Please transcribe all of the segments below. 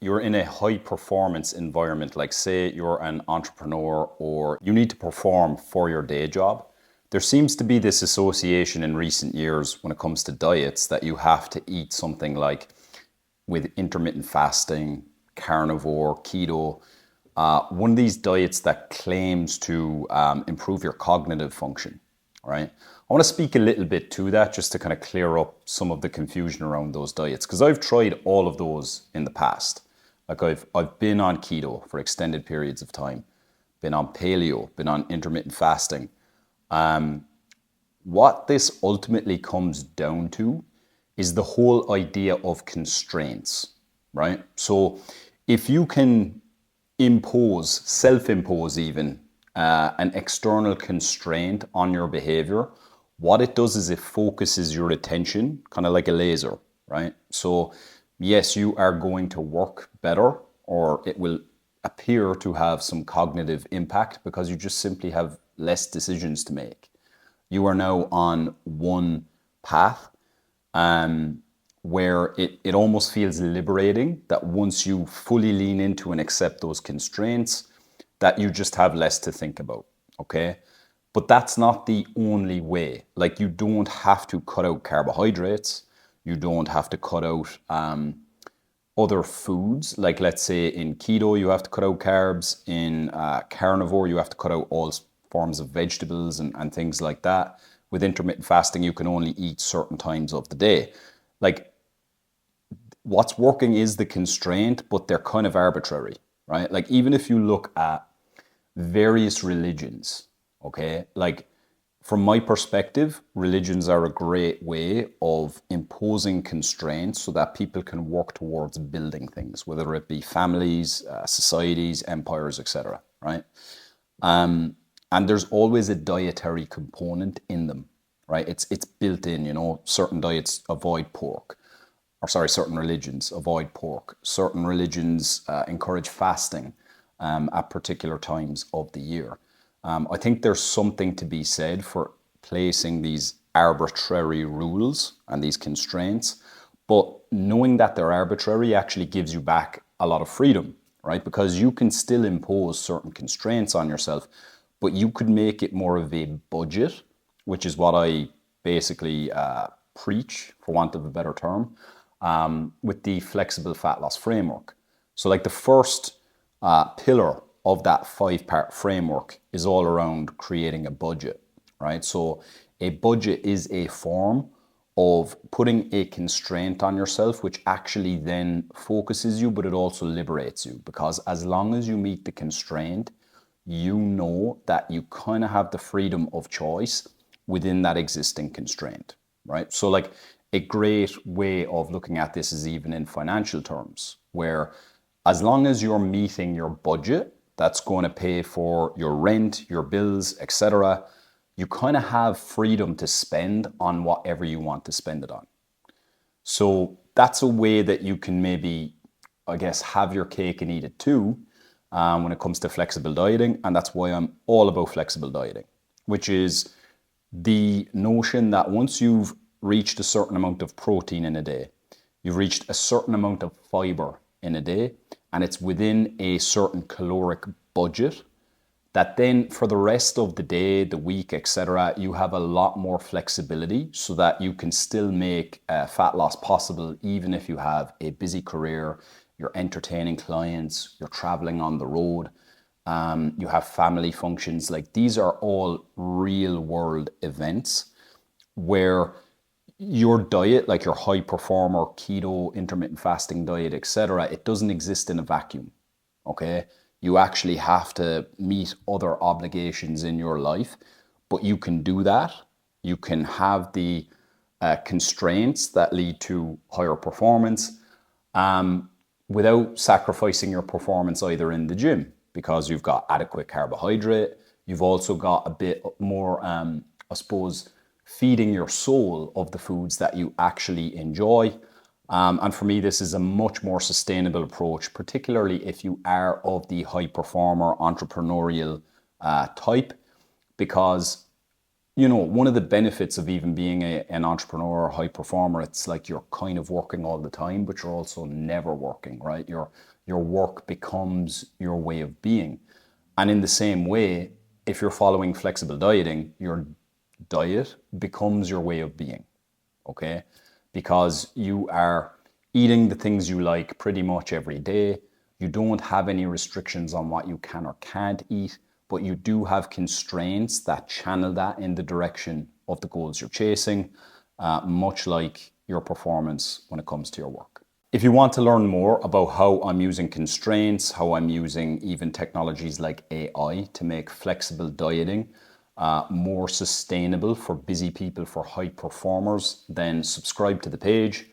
you're in a high performance environment, like say you're an entrepreneur or you need to perform for your day job, there seems to be this association in recent years when it comes to diets that you have to eat something like with intermittent fasting, carnivore, keto, one of these diets that claims to improve your cognitive function, right? I want to speak a little bit to that just to kind of clear up some of the confusion around those diets, because I've tried all of those in the past. Like I've been on keto for extended periods of time, been on paleo, been on intermittent fasting. What this ultimately comes down to is the whole idea of constraints, right? So if you can self-impose even an external constraint on your behavior, what it does is it focuses your attention kind of like a laser, right? So yes, you are going to work better, or it will appear to have some cognitive impact because you just simply have less decisions to make. You are now on one path where it almost feels liberating that once you fully lean into and accept those constraints, that you just have less to think about, okay? But that's not the only way. Like, you don't have to cut out carbohydrates. You don't have to cut out other foods. Like, let's say in keto, you have to cut out carbs. In carnivore, you have to cut out all forms of vegetables and things like that. With intermittent fasting, you can only eat certain times of the day. Like, what's working is the constraint, but they're kind of arbitrary, right? Like, even if you look at various religions, okay, like, from my perspective, religions are a great way of imposing constraints so that people can work towards building things, whether it be families, societies, empires, etc., right? And there's always a dietary component in them, right? It's built in, certain diets avoid pork, or sorry, certain religions avoid pork. Certain religions encourage fasting at particular times of the year. I think there's something to be said for placing these arbitrary rules and these constraints, but knowing that they're arbitrary actually gives you back a lot of freedom, right? Because you can still impose certain constraints on yourself, but you could make it more of a budget, which is what I basically preach, for want of a better term, with the flexible fat loss framework. So like the first pillar of that 5-part framework is all around creating a budget, right? So a budget is a form of putting a constraint on yourself, which actually then focuses you, but it also liberates you, because as long as you meet the constraint, you know that you kind of have the freedom of choice within that existing constraint, right? So like a great way of looking at this is even in financial terms, where as long as you're meeting your budget, that's going to pay for your rent, your bills, etc., you kind of have freedom to spend on whatever you want to spend it on. So that's a way that you can maybe, I guess, have your cake and eat it too, when it comes to flexible dieting. And that's why I'm all about flexible dieting, which is the notion that once you've reached a certain amount of protein in a day, you've reached a certain amount of fiber in a day, and it's within a certain caloric budget, that then for the rest of the day, the week, etc., you have a lot more flexibility so that you can still make fat loss possible, even if you have a busy career, you're entertaining clients, you're traveling on the road, you have family functions. Like, these are all real world events where your diet, like your high performer, keto, intermittent fasting diet, etc., it doesn't exist in a vacuum, okay? You actually have to meet other obligations in your life, but you can do that. You can have the constraints that lead to higher performance without sacrificing your performance either in the gym, because you've got adequate carbohydrate. You've also got a bit more, I suppose, feeding your soul of the foods that you actually enjoy. And for me, this is a much more sustainable approach, particularly if you are of the high performer entrepreneurial type, because one of the benefits of even being an entrepreneur or high performer, it's like you're kind of working all the time, but you're also never working, right? Your work becomes your way of being. And in the same way, if you're following flexible dieting, your diet becomes your way of being, okay? Because you are eating the things you like pretty much every day. You don't have any restrictions on what you can or can't eat, but you do have constraints that channel that in the direction of the goals you're chasing, much like your performance when it comes to your work. If you want to learn more about how I'm using constraints, how I'm using even technologies like AI to make flexible dieting more sustainable for busy people, for high performers, then subscribe to the page.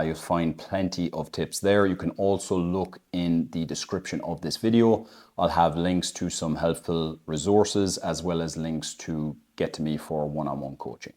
You'll find plenty of tips there. You can also look in the description of this video. I'll have links to some helpful resources as well as links to get to me for one-on-one coaching.